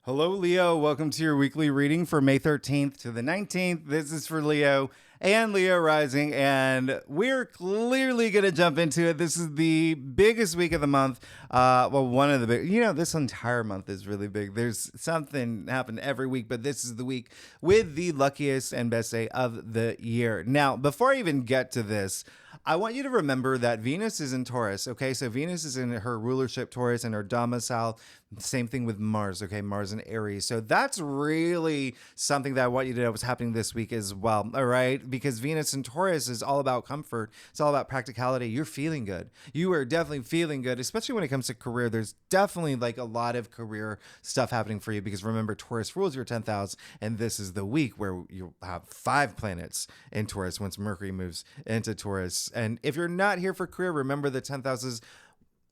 Hello, Leo. Welcome to your weekly reading for May 13th to the 19th. This is for Leo and Leo rising, and we're clearly going to jump into it. This is the biggest week of the month. One of the big, this entire month is really big. There's something happen every week, but this is the week with the luckiest and best day of the year. Now, before I even get to this, I want you to remember that Venus is in Taurus, okay? So Venus is in her rulership Taurus and her domicile. Same thing with Mars, okay? Mars in Aries. So that's really something that I want you to know what's happening this week as well, all right? Because Venus in Taurus is all about comfort. It's all about practicality. You're feeling good. You are definitely feeling good, especially when it comes to career. There's definitely like a lot of career stuff happening for you because remember, Taurus rules your 10th house, and this is the week where you'll have 5 planets in Taurus once Mercury moves into Taurus. And if you're not here for career, remember the 10th house is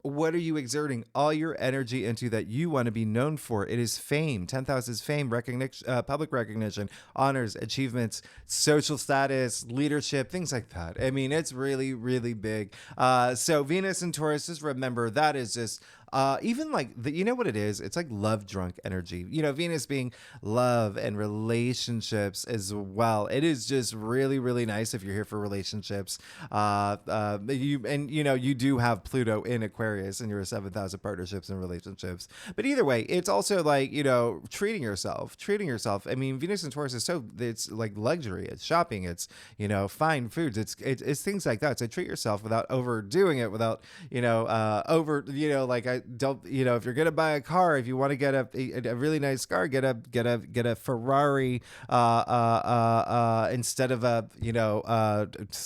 what are you exerting all your energy into that you want to be known for? It is fame. 10th house is fame, recognition, public recognition, honors, achievements, social status, leadership, things like that. I mean, it's really, really big. So Venus and Taurus, just remember that is just even like you know what it is? It's like love drunk energy. Venus being love and relationships as well. It is just really, really nice if you're here for relationships. You do have Pluto in Aquarius and you're a 7th house of partnerships and relationships. But either way, it's also like, treating yourself. I mean, Venus and Taurus is it's like luxury. It's shopping. It's, fine foods. It's things like that. So treat yourself without overdoing it, without, if you're gonna buy a car, if you want to get a really nice car, get a Ferrari instead of a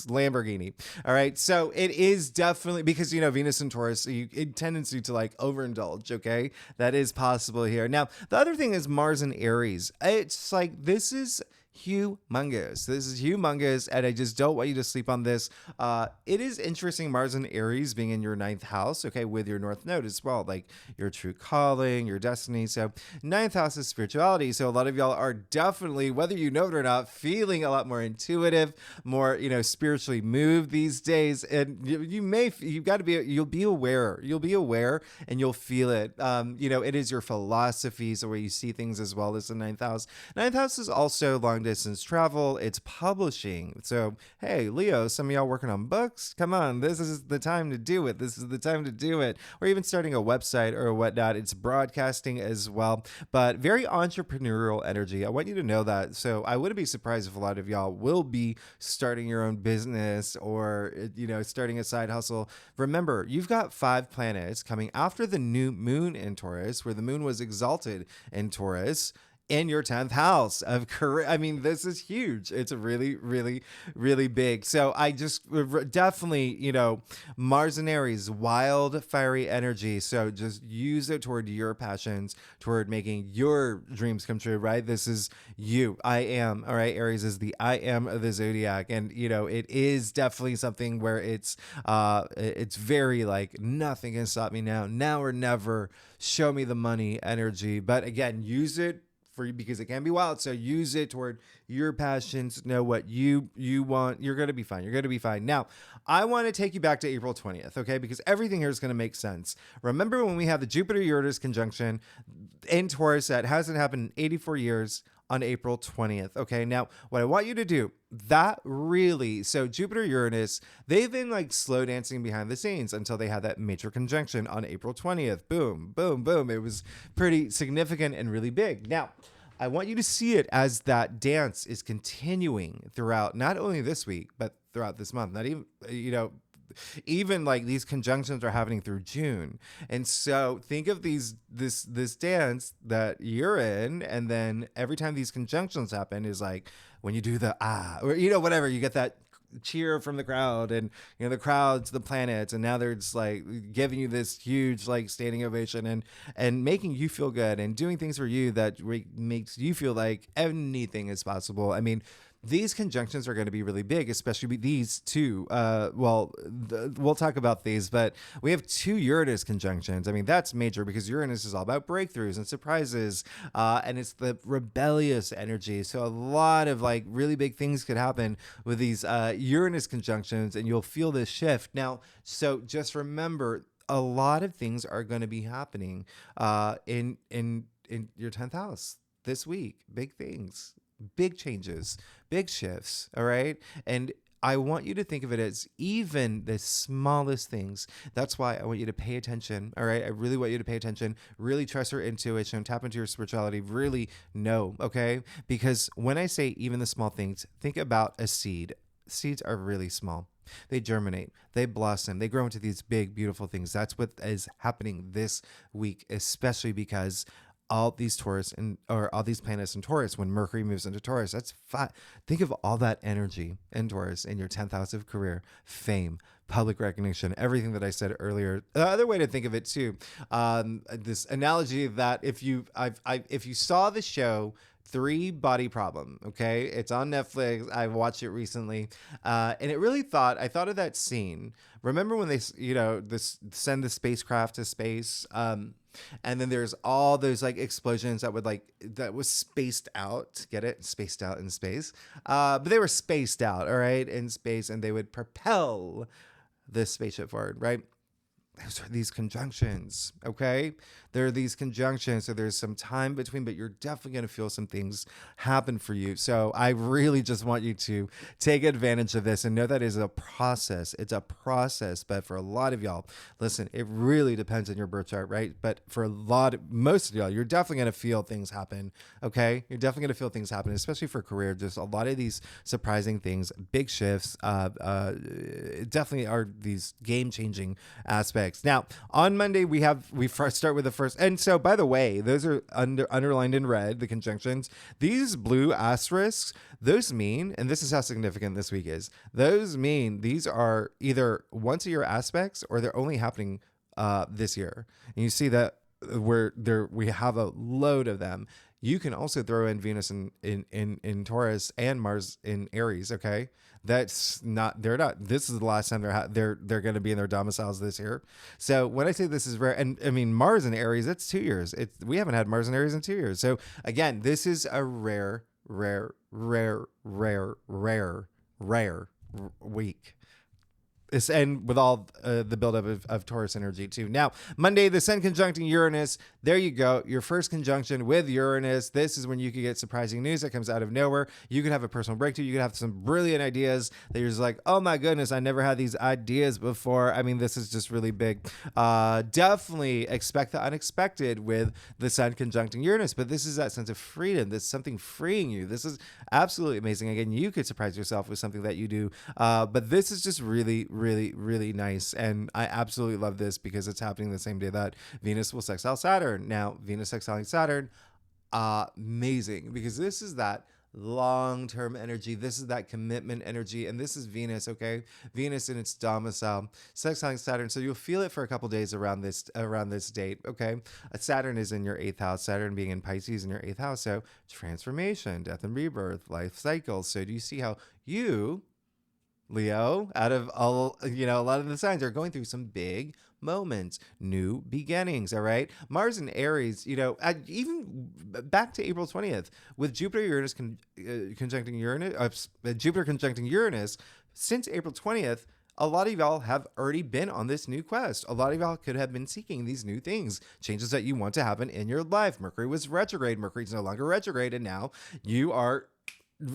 Lamborghini. All right, so it is definitely because Venus and Taurus, tendency to like overindulge. Okay, that is possible here. Now the other thing is Mars and Aries. It's like this is humongous, and I just don't want you to sleep on this. It is interesting, Mars and Aries being in your 9th house, okay, with your North Node as well, like your true calling, your destiny. So 9th house is spirituality. So a lot of y'all are definitely, whether you know it or not, feeling a lot more intuitive, more spiritually moved these days, and you'll be aware, and you'll feel it. It is your philosophies, the way you see things, as well as the 9th house. 9th house is also long distance travel. It's publishing. So, hey, Leo, some of y'all working on books? Come on, this is the time to do it. Or even starting a website or whatnot. It's broadcasting as well, but very entrepreneurial energy. I want you to know that. So I wouldn't be surprised if a lot of y'all will be starting your own business or, starting a side hustle. Remember, you've got 5 planets coming after the new moon in Taurus, where the moon was exalted in Taurus, in your 10th house of career. I mean, this is huge. It's really, really, really big. So I just definitely, Mars and Aries, wild, fiery energy. So just use it toward your passions, toward making your dreams come true, right? This is you. I am. All right. Aries is the I am of the zodiac. And, it is definitely something where it's very like nothing can stop me now or never. Show me the money energy. But again, use it for you because it can be wild. So use it toward your passions. Know what you want. You're going to be fine. Now, I want to take you back to April 20th, okay? Because everything here is going to make sense. Remember when we have the Jupiter-Uranus conjunction in Taurus that hasn't happened in 84 years on April 20th, okay? Now, what I want you to do, so Jupiter Uranus, they've been like slow dancing behind the scenes until they had that major conjunction on April 20th. Boom, boom, boom. It was pretty significant and really big. Now, I want you to see it as that dance is continuing throughout not only this week, but throughout this month. Not even like these conjunctions are happening through June. And so think of this dance that you're in, and then every time these conjunctions happen is like when you do the or whatever, you get that cheer from the crowd, and the crowd's the planets, and now they're just like giving you this huge like standing ovation and making you feel good and doing things for you that makes you feel like anything is possible. I mean, these conjunctions are going to be really big, especially these two. We'll talk about these, but we have 2 Uranus conjunctions. I mean, that's major because Uranus is all about breakthroughs and surprises, and it's the rebellious energy. So a lot of like really big things could happen with these Uranus conjunctions, and you'll feel this shift. Now, so just remember, a lot of things are going to be happening in in your 10th house this week. Big things, big changes, big shifts. All right. And I want you to think of it as even the smallest things. That's why I want you to pay attention. All right. I really want you to pay attention. Really trust your intuition, tap into your spirituality. Really know. Okay. Because when I say even the small things, think about a seed. Seeds are really small. They germinate, they blossom, they grow into these big, beautiful things. That's what is happening this week, especially because all these Taurus or all these planets in Taurus, when Mercury moves into Taurus, that's think of all that energy in Taurus in your 10th house of career, fame, public recognition, everything that I said earlier. The other way to think of it too, this analogy that if you saw the show Three Body Problem, okay, it's on Netflix. I watched it recently, and I thought of that scene. Remember when they send the spacecraft to space, and then there's all those like explosions that was spaced out. Get it? Spaced out in space, but they were spaced out, all right, in space, and they would propel this spaceship forward, right? Those are these conjunctions, okay? There are these conjunctions, so there's some time between, but you're definitely going to feel some things happen for you. So I really just want you to take advantage of this and know that is a process. It's a process, but for a lot of y'all, listen, it really depends on your birth chart, right? But for most of y'all, you're definitely going to feel things happen, okay? You're definitely going to feel things happen, especially for career. Just a lot of these surprising things, big shifts, definitely are these game-changing aspects. Now, on Monday, we first start with the first. And so, by the way, those are underlined in red, the conjunctions. These blue asterisks, those mean, and this is how significant this week is, those mean these are either once a year aspects or they're only happening this year. And you see that we have a load of them. You can also throw in Venus in Taurus and Mars in Aries, okay? This is the last time they're going to be in their domiciles this year. So when I say this is rare, and I mean Mars in Aries, that's 2 years. We haven't had Mars in Aries in 2 years. So again, this is a rare week. And with all the buildup of Taurus energy too. Now, Monday, the Sun conjuncting Uranus. There you go. Your first conjunction with Uranus. This is when you could get surprising news that comes out of nowhere. You could have a personal breakthrough. You could have some brilliant ideas that you're just like, oh my goodness, I never had these ideas before. I mean, this is just really big. Definitely expect the unexpected with the Sun conjuncting Uranus. But this is that sense of freedom. This is something freeing you. This is absolutely amazing. Again, you could surprise yourself with something that you do. But this is just really, really, really nice. And I absolutely love this because it's happening the same day that Venus will sextile Saturn. Now, Venus sextiling Saturn, amazing, because this is that long-term energy. This is that commitment energy. And this is Venus, okay? Venus in its domicile, sextiling Saturn. So you'll feel it for a couple days around this date, okay? Saturn is in your 8th house. Saturn being in Pisces in your 8th house. So transformation, death and rebirth, life cycles. So do you see how you, Leo, out of all, a lot of the signs are going through some big moments, new beginnings, all right? Mars and Aries, even back to April 20th, with Jupiter conjuncting Uranus, since April 20th, a lot of y'all have already been on this new quest. A lot of y'all could have been seeking these new things, changes that you want to happen in your life. Mercury was retrograde. Mercury's no longer retrograde, and now you are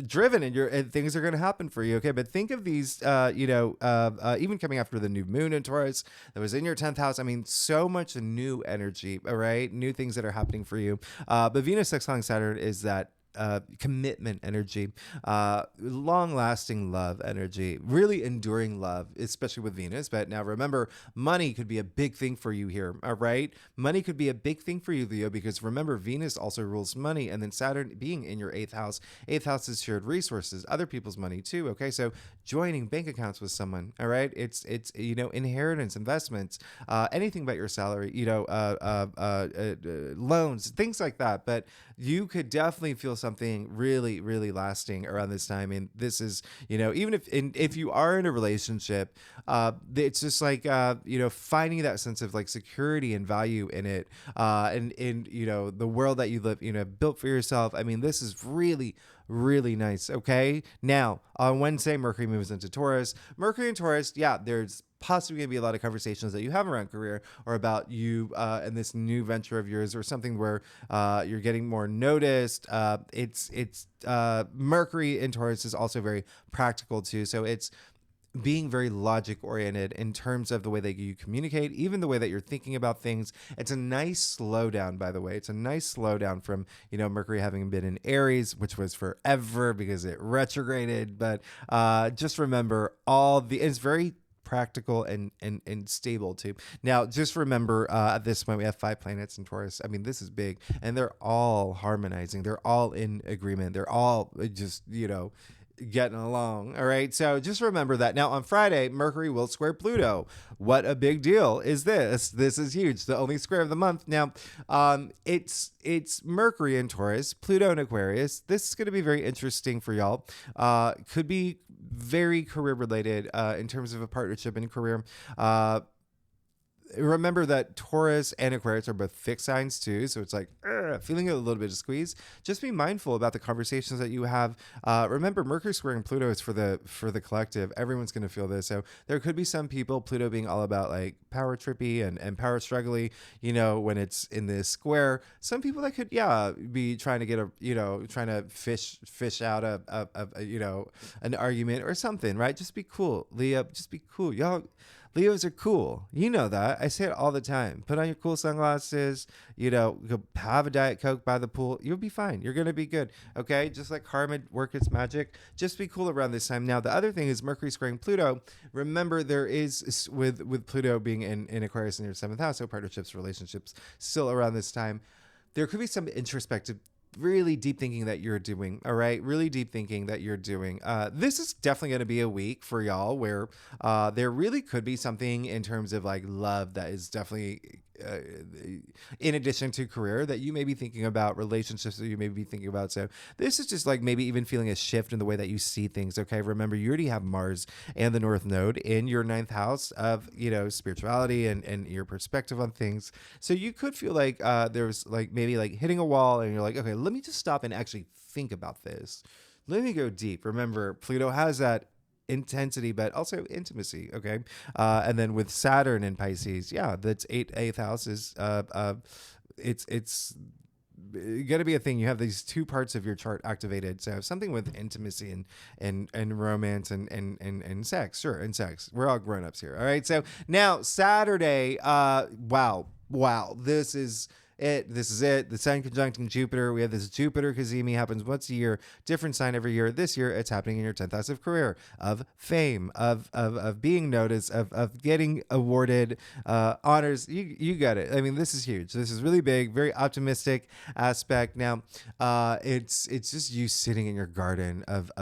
driven and things are going to happen for you. Okay. But think of these, even coming after the new moon in Taurus that was in your 10th house. I mean, so much new energy. All right. New things that are happening for you. But Venus sextiling Saturn is that commitment energy, long-lasting love energy, really enduring love, especially with Venus. But now remember, money could be a big thing for you here, all right? Money could be a big thing for you, Leo, because remember, Venus also rules money, and then Saturn being in your 8th house. 8th house is shared resources, other people's money too, okay? So joining bank accounts with someone, all right? It's inheritance, investments, anything but your salary, loans, things like that. But you could definitely feel something really, really lasting around this time. And this is, even if you are in a relationship, it's just like, finding that sense of like security and value in it, and in, the world that you live, built for yourself. I mean, this is really, really nice. Okay. Now on Wednesday, Mercury moves into Taurus. Mercury and Taurus. Yeah, there's possibly going to be a lot of conversations that you have around career or about you and this new venture of yours or something where you're getting more noticed. It's Mercury in Taurus is also very practical too. So it's being very logic oriented in terms of the way that you communicate, even the way that you're thinking about things. It's a nice slowdown, by the way. It's a nice slowdown from, Mercury having been in Aries, which was forever because it retrograded. But just remember it's very practical and stable too. Now, just remember at this point, we have 5 planets in Taurus. I mean, this is big, and they're all harmonizing. They're all in agreement. They're all just, getting along. All right. So just remember that. Now on Friday, Mercury will square Pluto. What a big deal is this? This is huge. The only square of the month. Now, it's Mercury in Taurus, Pluto in Aquarius. This is going to be very interesting for y'all. Could be very career related in terms of a partnership in career. Remember that Taurus and Aquarius are both fixed signs too, so it's like feeling a little bit of squeeze. Just be mindful about the conversations that you have. Remember, Mercury squaring Pluto is for the collective. Everyone's going to feel this. So there could be some people, Pluto being all about like power trippy and power struggly. When it's in this square, some people that could be trying to get trying to fish out an argument or something, right? Just be cool, Leo. Just be cool, y'all. Leos are cool. You know that. I say it all the time. Put on your cool sunglasses, go have a Diet Coke by the pool. You'll be fine. You're going to be good. Okay? Just like karma work its magic. Just be cool around this time. Now, the other thing is Mercury squaring Pluto. Remember, there is, with Pluto being in Aquarius in your 7th house, so partnerships, relationships, still around this time, there could be some introspective, really deep thinking that you're doing. All right. Really deep thinking that you're doing. This is definitely going to be a week for y'all where there really could be something in terms of like love that is definitely in addition to career that you may be thinking about, relationships that you may be thinking about. So this is just like maybe even feeling a shift in the way that you see things. Okay. Remember, you already have Mars and the North Node in your 9th house of, spirituality and your perspective on things. So you could feel like there's like maybe like hitting a wall and you're like, okay, let me just stop and actually think about this. Let me go deep. Remember, Pluto has that intensity, but also intimacy. Okay. And then with Saturn in Pisces, that's 8th house is, it's going to be a thing. You have these 2 parts of your chart activated. So something with intimacy and romance and sex. Sure. And sex. We're all grown-ups here. All right. So now Saturday, wow. This is it. The Sun conjuncting Jupiter. We have this Jupiter Kazemi happens once a year, different sign every year. This year, it's happening in your 10th house of career, of fame, of being noticed, of getting awarded honors. You got it. I mean, this is huge. This is really big, very optimistic aspect. Now, it's just you sitting in your garden of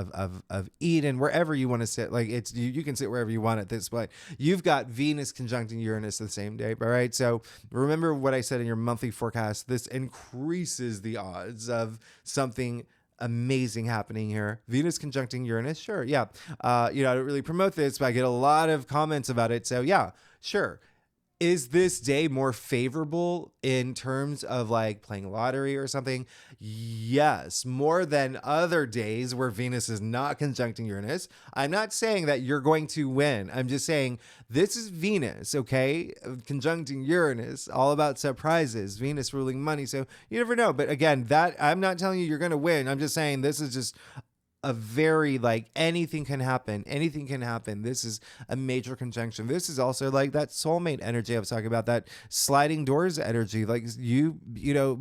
Eden, wherever you want to sit. Like it's you can sit wherever you want at this point. You've got Venus conjuncting Uranus the same day. All right. So remember what I said in your monthly forecast. This increases the odds of something amazing happening here. Venus conjuncting Uranus. Sure. Yeah. I don't really promote this, but I get a lot of comments about it. So yeah, sure. Is this day more favorable in terms of like playing lottery or something? Yes, more than other days where Venus is not conjuncting Uranus. I'm not saying that you're going to win. I'm just saying this is Venus, okay? Conjuncting Uranus, all about surprises. Venus ruling money, so you never know. But again, that I'm not telling you you're going to win. I'm just saying this is just a very like anything can happen. This is a major conjunction. This is also like that soulmate energy I was talking about, that sliding doors energy, like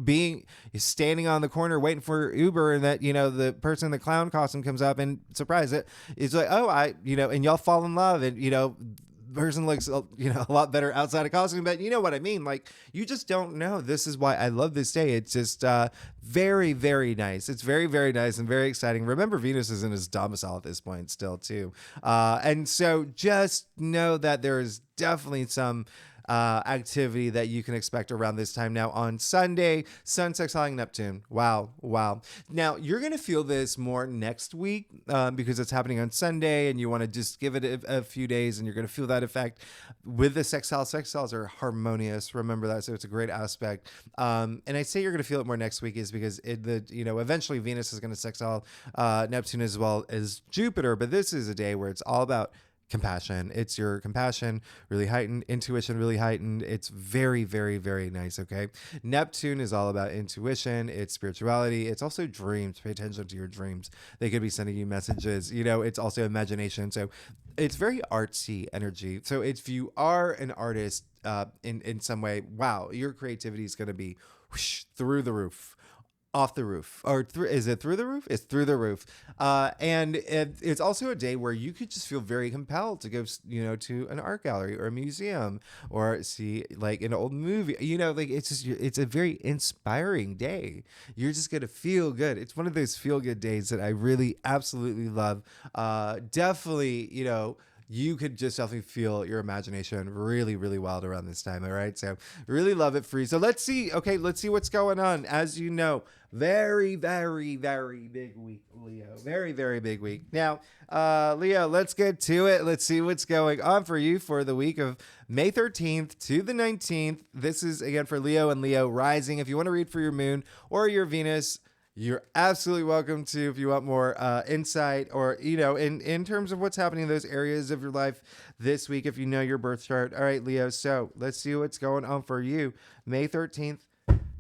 being standing on the corner waiting for Uber, and that the person in the clown costume comes up and surprise it. It's like, oh, and y'all fall in love, and person looks a lot better outside of costume, but you know what I mean. Like, you just don't know. This is why I love this day. It's just very, very nice. It's very, very nice and very exciting. Remember, Venus is in his domicile at this point still too, and so just know that there is definitely some activity that you can expect around this time. Now on Sunday, Sun sextiling Neptune. Wow. Now you're going to feel this more next week because it's happening on Sunday and you want to just give it a few days and you're going to feel that effect with the sextile. Sextiles are harmonious. Remember that. So it's a great aspect. And I say you're going to feel it more next week is because eventually Venus is going to sextile Neptune as well as Jupiter. But this is a day where it's all about compassion. It's your compassion really heightened, intuition really heightened. It's very, very, very nice. Okay. Neptune is all about intuition. It's spirituality. It's also dreams. Pay attention to your dreams. They could be sending you messages. It's also imagination. So it's very artsy energy. So if you are an artist in some way, wow, your creativity is going to be whoosh, through the roof, off the roof, or is it through the roof? It's through the roof. And it's also a day where you could just feel very compelled to go, to an art gallery or a museum or see like an old movie. Like it's a very inspiring day. You're just gonna feel good. It's one of those feel good days that I really absolutely love. Definitely, you could just definitely feel your imagination really, really wild around this time. All right. So really love it for you. So let's see. Okay. Let's see what's going on. As you know, very, very, very big week, Leo. Very, very big week. Now, Leo, let's get to it. Let's see what's going on for you for the week of May 13th to the 19th. This is again for Leo and Leo rising. If you want to read for your moon or your Venus, you're absolutely welcome to, if you want more insight or, in terms of what's happening in those areas of your life this week, if you know your birth chart. All right, Leo. So let's see what's going on for you. May 13th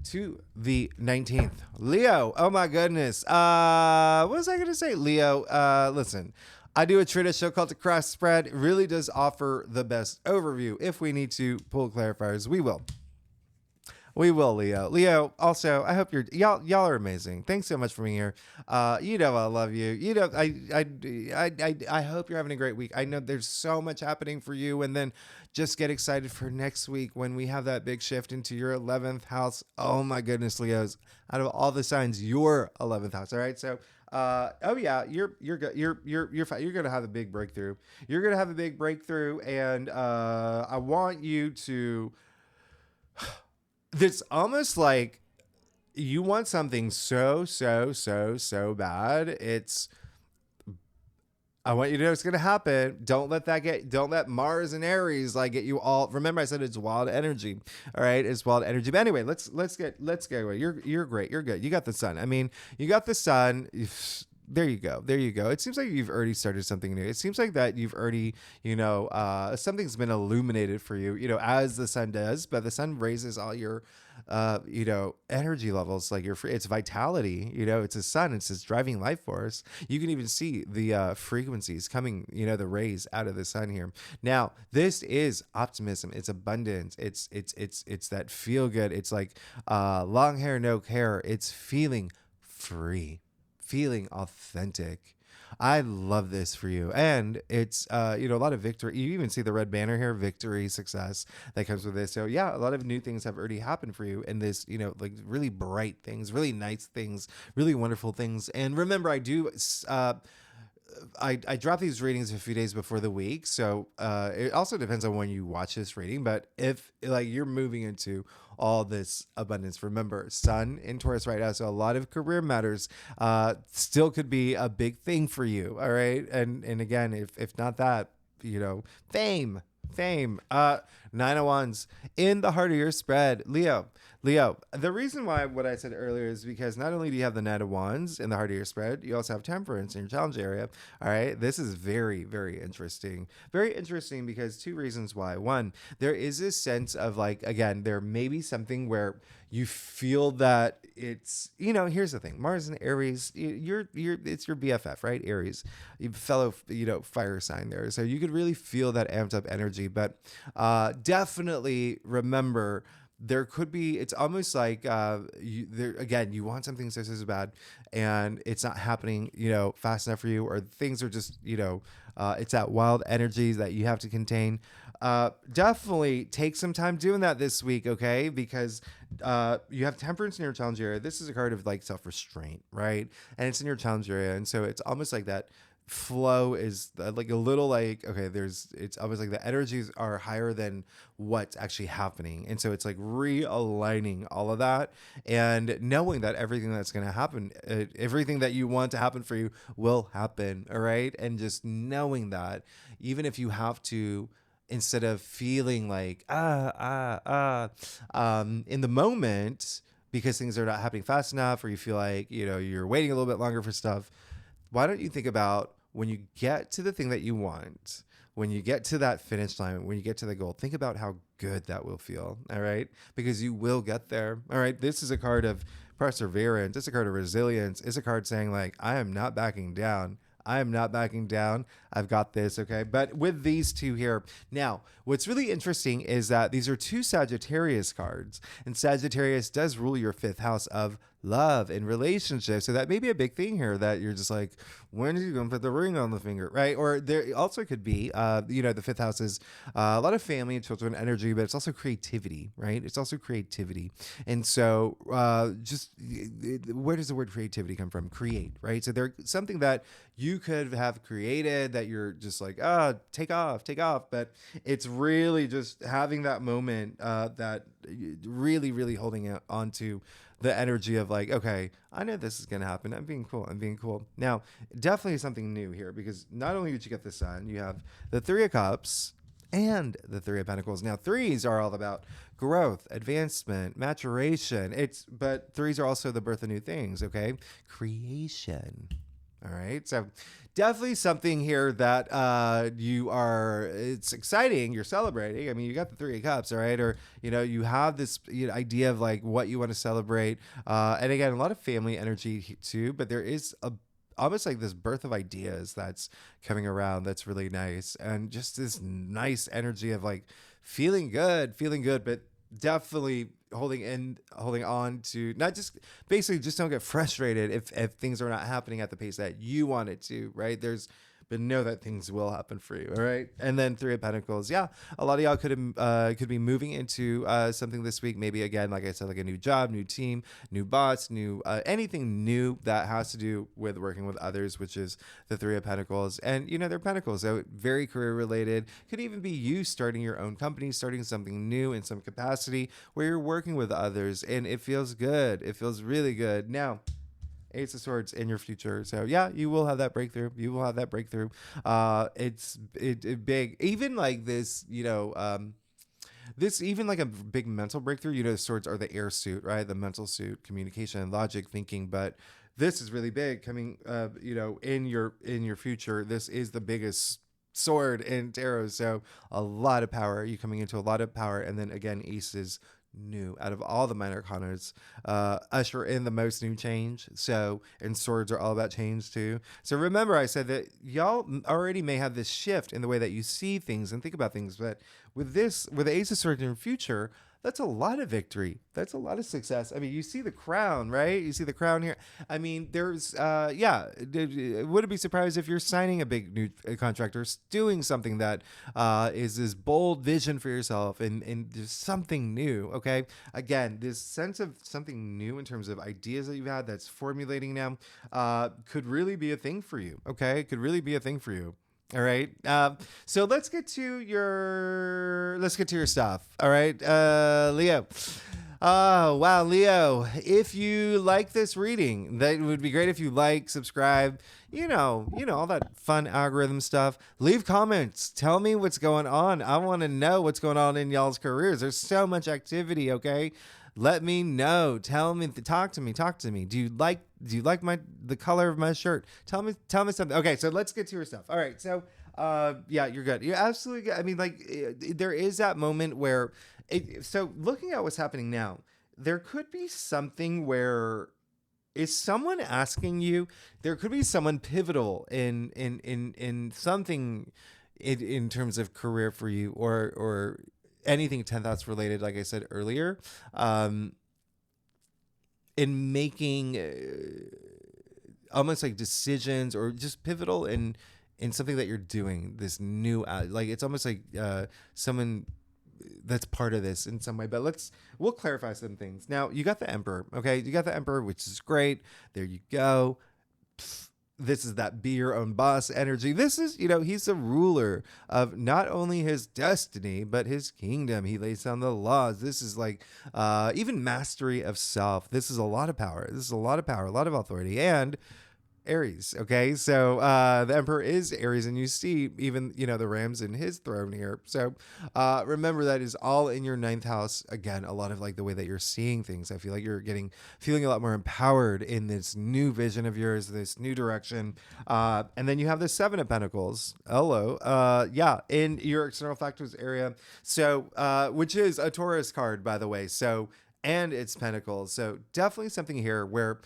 to the 19th. Leo. Oh my goodness. What was I going to say? Leo, listen, I do a traditional called the cross spread. It really does offer the best overview. If we need to pull clarifiers, we will. We will, Leo. Leo, also, I hope y'all are amazing. Thanks so much for being here. I love you. I hope you're having a great week. I know there's so much happening for you, and then just get excited for next week when we have that big shift into your 11th house. Oh my goodness, Leos! Out of all the signs, your 11th house. All right, so. You're good. You're fine. You're gonna have a big breakthrough. You're gonna have a big breakthrough, and I want you to. It's almost like you want something so bad. I want you to know it's going to happen. Don't let Mars and Aries like get you all. Remember I said it's wild energy. All right. It's wild energy. But anyway, let's get away. You're great. You're good. You got the sun. I mean, you got the sun. There you go. There you go. It seems like you've already started something new. It seems like that you've already, something's been illuminated for you, as the sun does, but the sun raises all your, energy levels, like it's vitality, it's a sun, it's this driving life force. You can even see the frequencies coming, the rays out of the sun here. Now, this is optimism. It's abundance. It's that feel good. It's like long hair, no care. It's feeling free. Feeling authentic. I love this for you. And it's, a lot of victory. You even see the red banner here, victory, success that comes with this. So yeah, a lot of new things have already happened for you in this, like really bright things, really nice things, really wonderful things. And remember, I do, I drop these readings a few days before the week. So it also depends on when you watch this reading. But if like you're moving into all this abundance, remember Sun in Taurus right now. So a lot of career matters still could be a big thing for you. All right. And again, if not that, fame. Nine of Wands in the heart of your spread. Leo, the reason why what I said earlier is because not only do you have the Nine of Wands in the heart of your spread, you also have Temperance in your challenge area. All right. This is very, very interesting. Very interesting because two reasons why. One, there is this sense of like, again, there may be something where you feel that it's, here's the thing. Mars and Aries, it's your BFF, right? Aries, fellow, fire sign there. So you could really feel that amped up energy, but definitely remember there could be, it's almost like you want something so bad and it's not happening, fast enough for you, or things are just, it's that wild energy that you have to contain. Definitely take some time doing that this week, okay? Because you have Temperance in your challenge area. This is a card of like self-restraint, right? And it's in your challenge area. And so it's almost like that flow is like a little like, okay, it's almost like the energies are higher than what's actually happening. And so it's like realigning all of that and knowing that everything that's going to happen, everything that you want to happen for you will happen. All right. And just knowing that even if you have to, instead of feeling like, in the moment, because things are not happening fast enough, or you feel like, you're waiting a little bit longer for stuff, why don't you think about when you get to the thing that you want, when you get to that finish line, when you get to the goal, think about how good that will feel. All right. Because you will get there. All right. This is a card of perseverance. It's a card of resilience. It's a card saying, like, I am not backing down. I am not backing down. I've got this. Okay. But with these two here, now, what's really interesting is that these are two Sagittarius cards, and Sagittarius does rule your fifth house of love and relationships. So that may be a big thing here, that you're just like, when are you going to put the ring on the finger? Right. Or there also could be, the fifth house is a lot of family and children energy, but it's also creativity, right? It's also creativity. And so where does the word creativity come from? Create, right? So there's something that you could have created that you're just like, take off. But it's really just having that moment that really, really holding on to the energy of like, okay, I know this is going to happen. I'm being cool. Now, definitely something new here, because not only did you get the Sun, you have the Three of Cups and the Three of Pentacles. Now, threes are all about growth, advancement, maturation. But threes are also the birth of new things, okay? Creation. All right. So definitely something here that it's exciting. You're celebrating. I mean, you got the Three of Cups, all right? Or, you have this idea of like what you want to celebrate. And again, a lot of family energy too, but there is almost like this birth of ideas that's coming around. That's really nice. And just this nice energy of like feeling good, but definitely holding on to, not just basically just don't get frustrated if things are not happening at the pace that you want it to, right? But know that things will happen for you. All right. And then Three of Pentacles. Yeah. A lot of y'all could be moving into something this week. Maybe again, like I said, like a new job, new team, new boss, new anything new that has to do with working with others, which is the Three of Pentacles. And they're pentacles, so very career related. Could even be you starting your own company, starting something new in some capacity where you're working with others, and it feels good. It feels really good. Now, Ace of Swords in your future. So yeah, you will have that breakthrough. It's big. Even like this, this even like a big mental breakthrough. The swords are the air suit, right? The mental suit, communication, logic, thinking. But this is really big coming, in your future. This is the biggest sword in tarot. So a lot of power. You coming into a lot of power. And then again, aces, new out of all the minor arcanas, usher in the most new change. And swords are all about change too. So remember, I said that y'all already may have this shift in the way that you see things and think about things, but with the Ace of Swords in your future, that's a lot of victory. That's a lot of success. I mean, you see the crown, right? You see the crown here. I mean, there's, wouldn't be surprised if you're signing a big new contract or doing something that is this bold vision for yourself, and there's something new, okay? Again, this sense of something new in terms of ideas that you've had that's formulating now could really be a thing for you, okay? Could really be a thing for you. All right. So let's get to your stuff. All right. Leo. Oh, wow, Leo. If you like this reading, that would be great if you like, subscribe, all that fun algorithm stuff. Leave comments. Tell me what's going on. I want to know what's going on in y'all's careers. There's so much activity, okay? Let me know. Tell me. Talk to me. Do you like the color of my shirt? Tell me something. Okay, so let's get to your stuff. All right, so you're good. You're absolutely good. I mean, like, there is that moment where so looking at what's happening now, there could be something where is someone asking you, there could be someone pivotal in something in terms of career for you, or anything 10th house related, like I said earlier, in making almost like decisions, or just pivotal in something that you're doing, this new, like it's almost like someone that's part of this in some way. But we'll clarify some things. Now, you got the Emperor, okay? You got the Emperor, which is great. There you go. This is that be your own boss energy. This is, he's the ruler of not only his destiny, but his kingdom. He lays down the laws. This is like even mastery of self. This is a lot of power. A lot of authority. And Aries. Okay. So the Emperor is Aries, and you see even, the Rams in his throne here. So remember that is all in your ninth house. Again, a lot of like the way that you're seeing things. I feel like you're feeling a lot more empowered in this new vision of yours, this new direction. And then you have the Seven of Pentacles. Hello. Yeah, in your external factors area. So, which is a Taurus card, by the way. So, and it's pentacles. So definitely something here where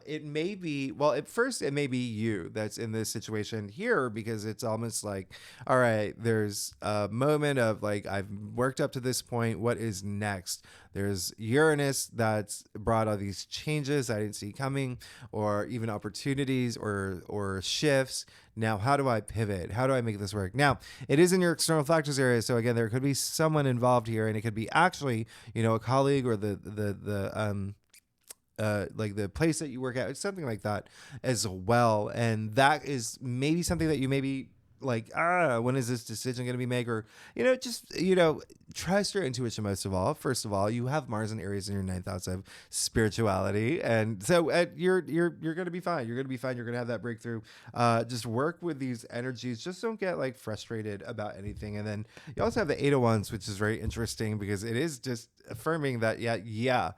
it may be, well, at first it may be you that's in this situation here, because it's almost like, all right, there's a moment of like, I've worked up to this point. What is next? There's Uranus that's brought all these changes I didn't see coming, or even opportunities or shifts. Now, how do I pivot? How do I make this work? Now, it is in your external factors area. So again, there could be someone involved here, and it could be actually, a colleague, or like the place that you work at, something like that as well. And that is maybe something that you maybe like, when is this decision going to be made? Or, just, trust your intuition most of all. First of all, you have Mars and Aries in your ninth house of spirituality. And so you're going to be fine. You're going to be fine. You're going to have that breakthrough. Just work with these energies. Just don't get like frustrated about anything. And then you also have the Eight of Wands, which is very interesting because it is just affirming that, yeah,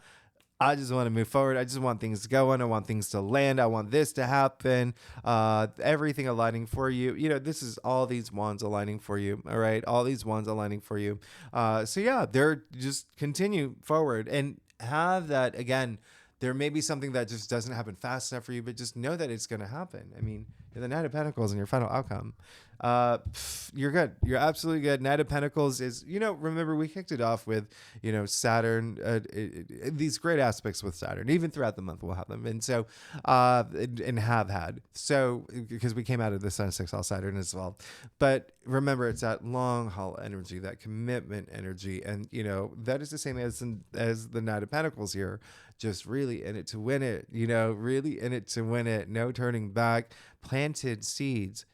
I just want to move forward. I just want things going. I want things to land. I want this to happen. Everything aligning for you. This is all these wands aligning for you. All right. All these wands aligning for you. So yeah, they're just continue forward and have that again. There may be something that just doesn't happen fast enough for you, but just know that it's going to happen. I mean, you're the Knight of Pentacles and your final outcome. You're good. You're absolutely good. Knight of Pentacles is, remember we kicked it off with, Saturn, these great aspects with Saturn, even throughout the month we'll have them. And so, and have had. So, because we came out of the Sun sextile Saturn as well. But remember, it's that long haul energy, that commitment energy. And, that is the same as the Knight of Pentacles here. Just really in it to win it, really in it to win it. No turning back. Planted seeds,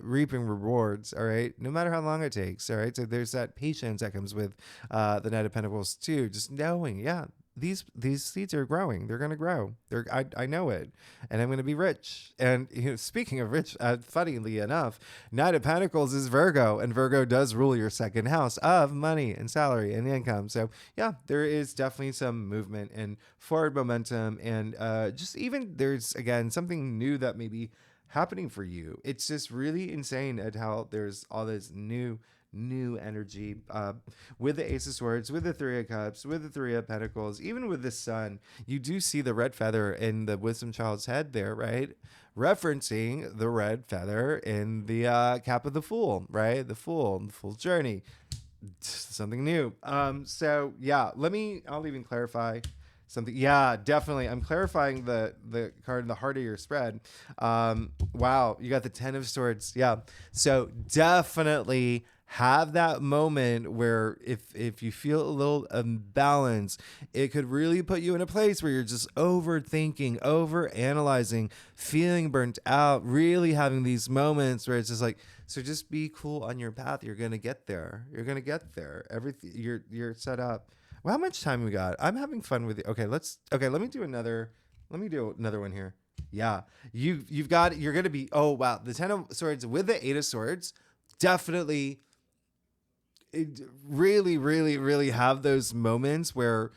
reaping rewards. All right, no matter how long it takes. All right, so there's that patience that comes with the Knight of Pentacles too. Just knowing, yeah, these seeds are growing. They're gonna grow. I know it, and I'm gonna be rich. And speaking of rich, funnily enough, Knight of Pentacles is Virgo, and Virgo does rule your second house of money and salary and income. So yeah, there is definitely some movement and forward momentum, and just even there's again something new that maybe happening for you. It's just really insane at how there's all this new energy with the Ace of Swords, with the Three of Cups, with the Three of Pentacles, even with the Sun. You do see the red feather in the wisdom child's head there, right? Referencing the red feather in the cap of the Fool, right? The Fool's journey. Something new. So yeah, I'll even clarify something. Yeah, definitely. I'm clarifying the card in the heart of your spread. Wow, you got the Ten of Swords. Yeah. So definitely have that moment where if you feel a little imbalanced, it could really put you in a place where you're just overthinking, over analyzing, feeling burnt out, really having these moments where it's just like, so just be cool on your path. You're going to get there. You're going to get there. Everything you're set up. Well, how much time we got? I'm having fun with it. Okay, let me do another one here. Yeah. You're gonna be, oh wow, the Ten of Swords with the Eight of Swords, definitely really, really, really have those moments where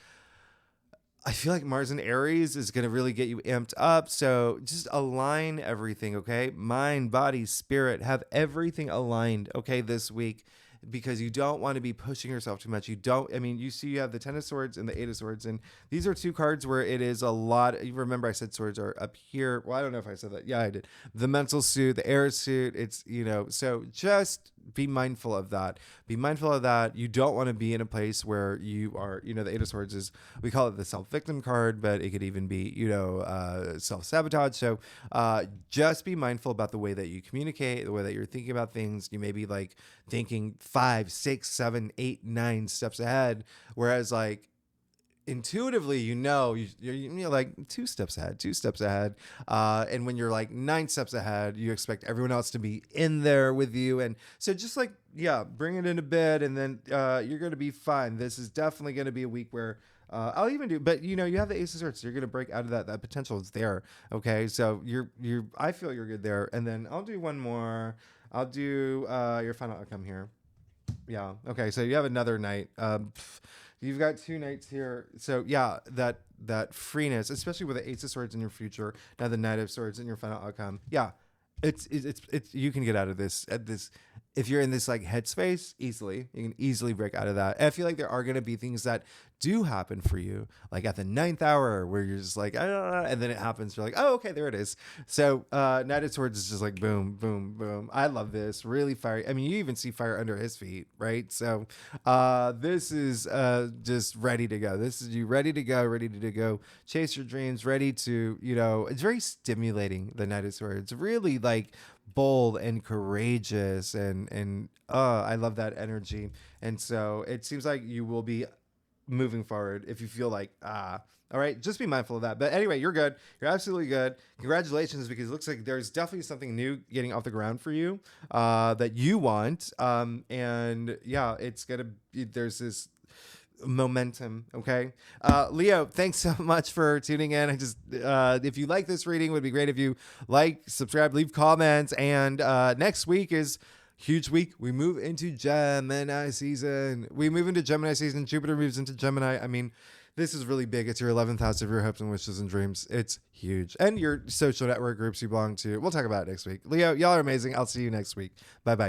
I feel like Mars and Aries is going to really get you amped up. So just align everything, okay? Mind, body, spirit, have everything aligned, okay, this week. Because you don't want to be pushing yourself too much. You see you have the Ten of Swords and the Eight of Swords, and these are two cards where it is a lot. You remember I said swords are up here. Well, I don't know if I said that. Yeah, I did. The mental suit, the air suit, it's, so just be mindful of that. Be mindful of that. You don't want to be in a place where you are, the Eight of Swords is, we call it the self-victim card, but it could even be, self-sabotage. So just be mindful about the way that you communicate, the way that you're thinking about things. You may be like thinking 5, 6, 7, 8, 9 steps ahead, whereas like intuitively, you're like 2 steps ahead. And when you're like 9 steps ahead, you expect everyone else to be in there with you. And so just like, yeah, bring it into bed, and then you're going to be fine. This is definitely going to be a week where I'll even do, but you have the Ace of Swords, so you're gonna break out of that. That potential is there. Okay, so I feel you're good there. And then I'll do one more. I'll do your final outcome here. Yeah. Okay. So you have another night. You've got 2 nights here. So yeah, that freeness, especially with the Ace of Swords in your future, now the Knight of Swords in your final outcome. Yeah, it's you can get out of this at this if you're in this like headspace easily. You can easily break out of that. And I feel like there are gonna be things that do happen for you, like at the 9th hour, where you're just like, I don't know, and then it happens. You're like, oh, okay, there it is. So Knight of Swords is just like boom, boom, boom. I love this. Really fiery. I mean, you even see fire under his feet, right? So this is just ready to go. This is you ready to go, chase your dreams, ready to, it's very stimulating, the Knight of Swords. Really like bold and courageous, and I love that energy. And so it seems like you will be moving forward if you feel like all right, just be mindful of that. But anyway, you're good. You're absolutely good. Congratulations, because it looks like there's definitely something new getting off the ground for you that you want. And yeah, it's gonna be, there's this momentum. Okay, Leo, thanks so much for tuning in. I just if you like this reading, it would be great if you like, subscribe, leave comments. And next week is huge week. We move into Gemini season. Jupiter moves into Gemini. I mean, this is really big. It's your 11th house of your hopes and wishes and dreams. It's huge. And your social network groups you belong to. We'll talk about it next week. Leo, y'all are amazing. I'll see you next week. Bye bye.